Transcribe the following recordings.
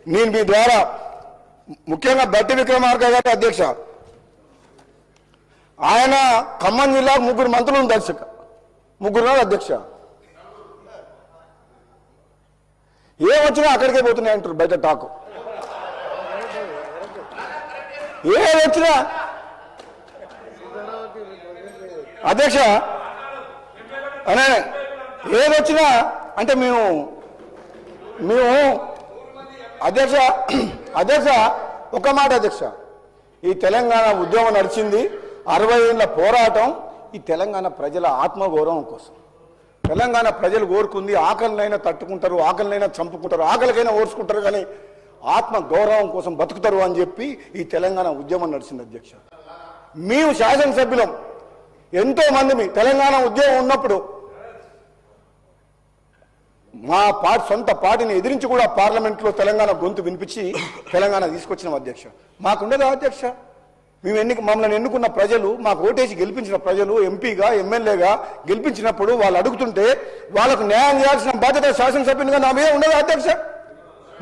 నేను మీ ద్వారా ముఖ్యంగా బట్టి విక్రమార్క గారి అధ్యక్ష, ఆయన ఖమ్మం జిల్లా 3 మంత్రులు దర్శక 3 అధ్యక్ష, ఏమొచ్చినా అక్కడికే పోతున్నాయి అంటారు బయట టాకు. ఏదొచ్చినా అధ్యక్ష అనే ఏదొచ్చినా అంటే మేము అధ్యక్ష అధ్యక్ష ఒక మాట అధ్యక్ష, ఈ తెలంగాణ ఉద్యమం నడిచింది 60 ఏళ్ల పోరాటం ఈ తెలంగాణ ప్రజల ఆత్మగౌరవం కోసం. తెలంగాణ ప్రజలు కోరుకుంది ఆకలినైనా తట్టుకుంటారు, ఆకలినైనా చంపుకుంటారు, ఆకలికైనా ఓర్చుకుంటారు, కానీ ఆత్మ గౌరవం కోసం బతుకుతారు అని చెప్పి ఈ తెలంగాణ ఉద్యమం నడిచింది అధ్యక్ష. మేము శాసనసభ్యులం ఎంతో మంది మీ తెలంగాణ ఉద్యమం ఉన్నప్పుడు మా సొంత పార్టీని ఎదిరించి కూడా పార్లమెంట్లో తెలంగాణ గొంతు వినిపించి తెలంగాణ తీసుకొచ్చినాం అధ్యక్ష. మాకుండదా అధ్యక్ష? మమ్మల్ని ఎన్నుకున్న ప్రజలు, మాకు ఓటేసి గెలిపించిన ప్రజలు, ఎంపీగా ఎమ్మెల్యేగా గెలిపించినప్పుడు వాళ్ళు అడుగుతుంటే వాళ్ళకు న్యాయం చేయాల్సిన బాధ్యత శాసనసభ్యునిగా నా మీద ఉండదా అధ్యక్ష?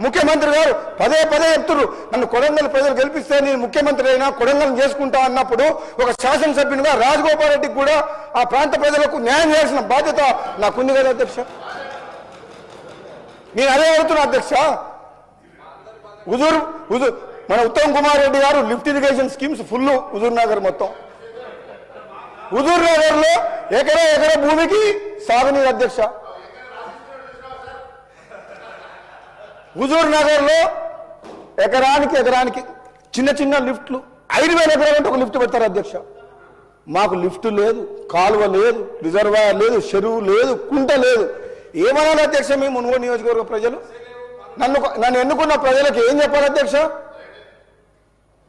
ముఖ్యమంత్రి గారు పదే చెప్తున్నారు, నన్ను కొడంగల్ ప్రజలు గెలిపిస్తే నేను ముఖ్యమంత్రి అయినా కొడంగల్ చేసుకుంటా అన్నప్పుడు ఒక శాసనసభ్యునిగా రాజగోపాల్ రెడ్డికి కూడా ఆ ప్రాంత ప్రజలకు న్యాయం చేయాల్సిన బాధ్యత నాకుంది కదా అధ్యక్ష. నేను అదే అడుగుతున్నా అధ్యక్ష. మన ఉత్తమ్ కుమార్ రెడ్డి గారు lift irrigation schemes full Huzur Nagar మొత్తం. హుజూర్ నగర్ లో ఎకరా భూమికి సాగునీరు అధ్యక్ష. హుజూర్ నగర్ లో ఎకరానికి చిన్న లిఫ్ట్లు 5,000 ఎకరాలు అంటే ఒక లిఫ్ట్ పెడతారు అధ్యక్ష. మాకు లిఫ్ట్ లేదు, కాలువ లేదు, రిజర్వాయర్ లేదు, చెరువు లేదు, కుంట లేదు. ఏమనాలి అధ్యక్ష? మేము మునుగోడు నియోజకవర్గ ప్రజలు నన్ను ఎన్నుకున్న ప్రజలకు ఏం చెప్పాలి అధ్యక్ష?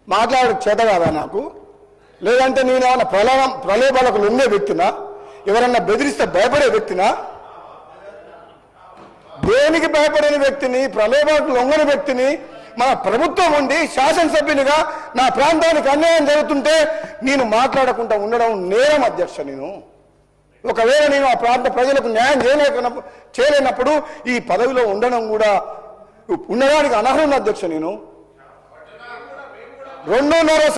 మాట్లాడే చేత కాదా నాకు? లేదంటే నేను ఏమన్నా ప్రలోభాలకు లొంగే వ్యక్తినా? ఎవరన్నా బెదిరిస్తే భయపడే వ్యక్తినా? దేనికి భయపడని వ్యక్తిని, ప్రలోభాలకు లొంగని వ్యక్తిని మన ప్రభుత్వం ఉండి శాసనసభ్యునిగా నా ప్రాంతానికి అన్యాయం జరుగుతుంటే నేను మాట్లాడకుండా ఉండడం నేరం అధ్యక్ష. ఒకవేళ నేను ఆ ప్రాంత ప్రజలకు న్యాయం చేయలేనప్పుడు ఈ పదవిలో ఉండడానికి అనర్హుని అధ్యక్ష. నేను 2.5